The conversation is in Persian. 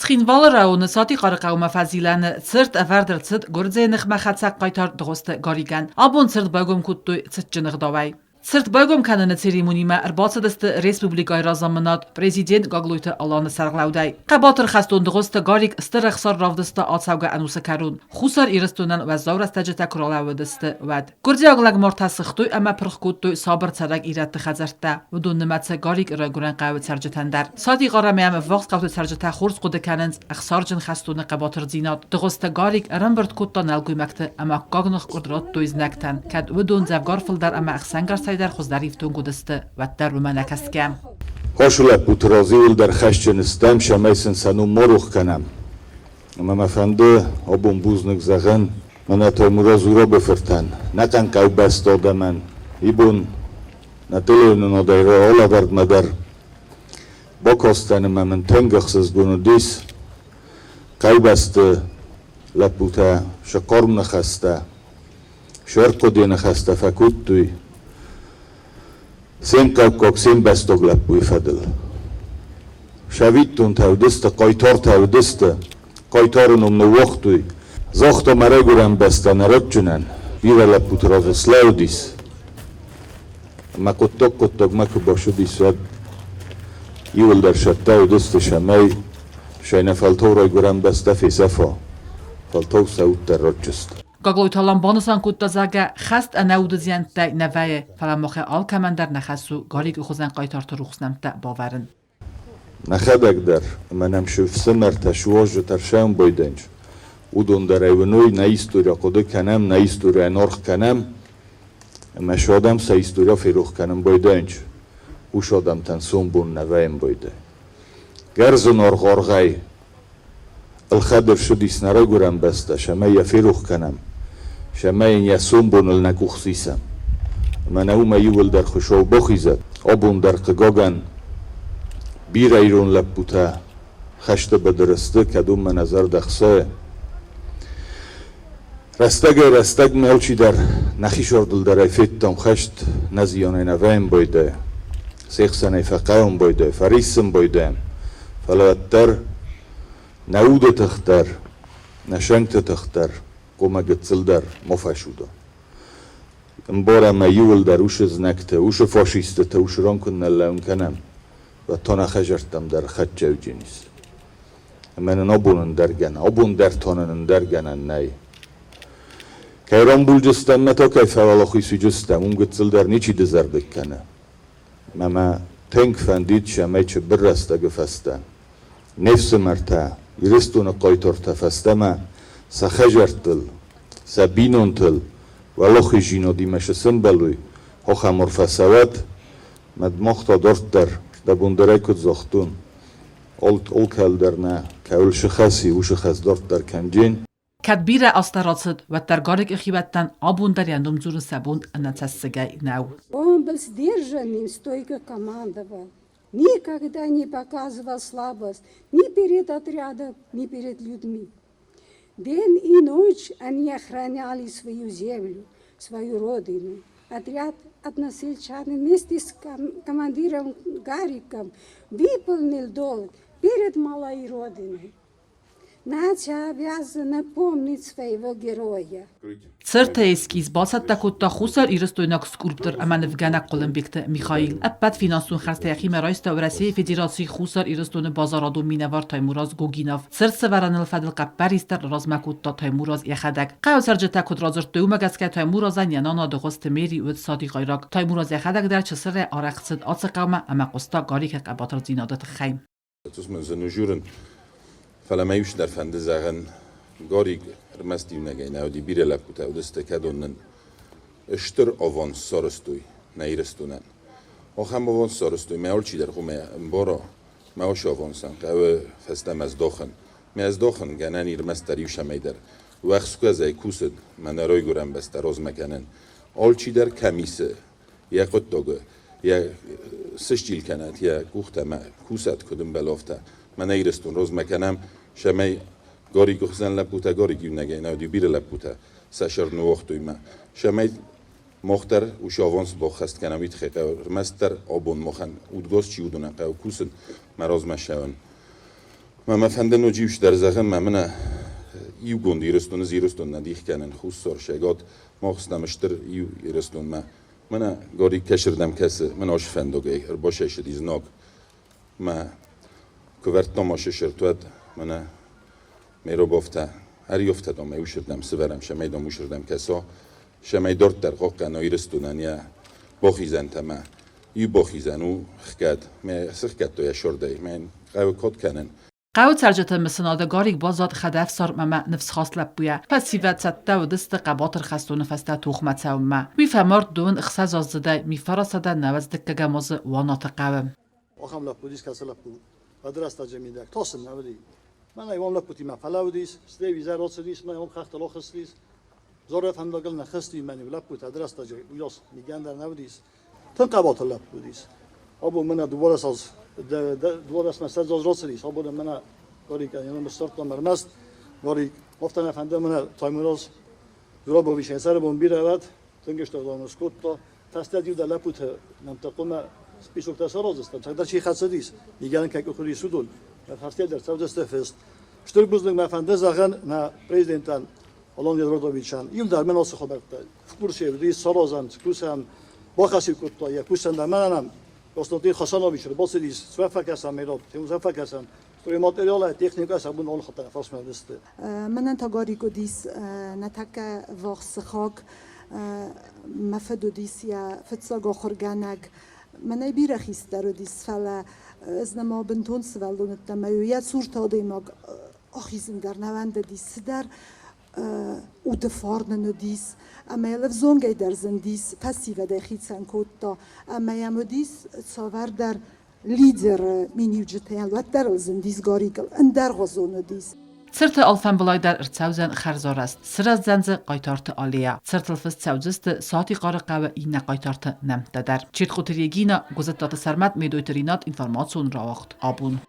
Schienwaller und Sati Qarqauma Fazilan Zirt Averder Zit Gurzenich Machatsak Qaitar Droste Gorigan Abun Zirt Bagum Kuttu Zitjinich Dawai Zirt Bagum kanın seremonima Erbatsadist Respublikay Razamanat Prezident Gagluyta Alan Sarglaudai Qabatır Khastun Droste Garik Stirxsar Ravdista Atsavga Anusa Karun Khusar Iristunan ve Zavrastajeta Krolawadist Wad Gurziaglag Mortasıxtu ama Prxkuttu Sabr Tsadag Irat Khazarta Udun Nimatsa Garik Raguran Qawit Sarjatandar Sati Qaramam Vaqt Qawt Sarjata Khurs Qud Kanens Akhsarjin Khastun Qabatır Zinat Droste Garik Rambert Kuttan Algumakte ama Gagnach Qudrat Tuiznaktan Kad Udun Zavgarfildar ama Akhsangar در خزدریفتون گودسته و در رومانه کسکم. خوشله پوترازیل در خشنستم شمیسن سنو مروخ کنم. اما مفنده آبون بوزنک زغن من تایمورا زورا بفرتن. نکن که بست داده من. ایبون نتیلون نادایره آلا برد مدر. با کاستن من تنگخسز گونو دیس. که بست لپوتا شکارم نخسته. شرق دی نخسته فکوت توی. سیم کاک سیم بستگ لپوی فدل. شویدتون تودست قایتار تودست قایتارنم نوختوی زخت مرا گرم بسته نرد جنن بیره لپوت راز سلاو دیس ما کتک مکو باشو دیس ود ایول در شد تودست شمی شاین فلتو رای گرم بسته فی صفا فلتو سود در رد جست Gagluytalan banusan kuttazaga khast anaudiziyantda navaye falamoxe alkamandar naxasu garik uxuzan qaytartı ruxsnamta bavarin. Naxadak dar manam shufsimar tashwoj tarsham boydanch. Udon dar evnoy na istoria qoda kanam na istoria norx kanam. Ma shodam sa istoria ferux kanam boydanch. U shodam tan sombun navaym boyda. Garzon orgorgay الخدر شدی سنرا گرم بسته شما یا فروخ کنم شما یا سومبون النکوخسیسم من او میول در خوشو بخیزد آبون در قگاگن بیر ایرون لپوتا خشت بدرسته کدوم من نظر دخصه رستگ ملچی در نخیش اردل در ایفتم خشت نزیانه نویم بایده سیخسن ایفقاهم بایده فریسم بایده فلوتر نعود تختر نشنگت تختر قوم گتسل در مفشودا امبارا میول در اوش زنکته اوش فاشیسته اوش ران کن نلون کنم و تا نخجرتم در خد جوجی نیست من نابونن درگن آبون در تانن درگنن نی که ایران بول جستم متا که فوالا خویسی جستم اون گتسل در نیچی دزرد کنه مما تنگ فندید شمی چه برسته گفسته نفس مرته یرستون قایتر تفستم سخجرتل سبینونتل ولخی جینو دیمش سنبلوی ها خمر فسوات مدماختا دارت در دبوندره کد زختون اول کل در نه کول شخصی و شخص دارت در کنجین کدبیر استراتد و در گارک اخیبتن آبون در یندم زور سبوند انتسگای نو. Он был сдержанным, стойко командовал. Никогда не показывал слабость ни перед отрядом, ни перед людьми. День и ночь они охраняли свою землю, свою родину. Отряд односельчан вместе с командиром Гариком выполнил долг перед малой родиной. Нация обязана помнить своего героя. Циртейский сбасат такутта хусар ирстойнак скульптор аманевганак Колумбикте Михаил. Аппат финансун хастаяхи مرایست و رسی فدراسیون خسر ایرستون بازارادو مینوار تایموراز گوگیناف. سرس وران الفدل قبریستر رازمکوتا تایموراز یخدک. قیو سرجتا کد رازر دومگس که تایمورازن ینانا دغست میری و صادی غیرک. تایموراز یخدک در چسر آرقصد آتس قوم اما قستا گاریک قباتر زینادت خیم. فلما يوش در فند زغن گاری رمستی نگه نودی بیره لپوته و دسته کدونن اشتر آوانس سارستوی نیرستونن آخم آوانس سارستوی میال چی در خومه بارا میاش آوانسن که او فستم از داخن می از داخن گنن رمست در یوش میدر وقت سکو از ای کوسد من رای گرم بسته راز مکنن آل چی در کمیسه یا قد داگه یا سشتیل کند یا گوخته ما کوسد کدوم بلافته من ایرستون روز مکنم شمی گاری گخزن لپوته گاری گیو نگه نودی بیر لپوته سشر نوختوی ما شمی مختر و شاوانس با خست کنوید خیقه رمستر آبون مخن اودگاز چی اودونه قو کوسن مراز مشون ما فندن و جیوش در زغم من ایو گوندی رستون زیرستون ندیخ کنن خصوص شگات ما خستمشتر ایو رستون من گاری کشردم کس من آش فندوگی باشه شدیز ناگ ما کوورت نماشه شرطوت من میرو بافته هر یفته دام ایوشردم سورم شمی دام وشردم کسا شمی دارت در قاق نایی رستونن یا باخیزن تما ایو باخیزن و خکد می سخکد تو یا شرده من قاو کد کنن قاو سرجت مسناده گاریک بازاد خدف سار مما نفس خاص لبویا پسیوت سته و دست قباطر خستو نفسته توخمت سوما وی فمارد دون اخساز آزده می فراسده نوز دکه گماز وانات قوم آخام لپودیس کسی لپو و درست جمیده تاسم نبودی من ایوان لپودی ما فلاودیس ستی ویزر آسدیس من ایوان خخت لاخستیس زاره فنداگل نخستی منی لپود درست جای ویاس میگن در نبودیس تن قباطر لپودیس آبو من دوباره ساز دوباره اسم ساز راسدیس آبو من گاری که یعنی مسترد مرمست گاری گفتن افنده من تایمراز دورا با ویشن سر بون بیره بعد تنگش دادم اسکوت تا تستدیو در لپود منطقه Spišok sarozistam, tak da će ih hadsadis. Nigeran kako kuri sudul. Ja hastel der savdeste fest. Šturbuzluk ma fande zagan na prezidentan Olan Yadrodovićan. Il dar men olsa xabarta. Kurşevdi sarozan, kusam baxasi kutta ya kusan da manam. Konstantin Hasanović bosidis. Svafakasan melot. Temuzafakasan. Story materiala tehnika sabun ol xata farsmediste. من انت گاری کدیس نتک واقع خاک مفدو دیس یا فتساق خورگانگ من ایبیر خیست در دیس فلا از نما بنتون سوالون التمایویت صورت آدیماگ آخیزن در نوند دیس در او دفارن دیس اما یلف زونگی در زندیس پسی و دخیل سنکوت تا اما یمو دیس ساور در لیدر مینیوجتین و در زندیس گاری کل اندر غزون دیس سرت الفن بلای در ارتساوزن خرزار است. سر از زنز قایتارت آلیا. سرت الفست سوزست ساعتی قارقه و این قایتارت نمت در. چیت خوتریگینا گذت دات سرمت میدویترینات انفرماسیون را وقت آبون.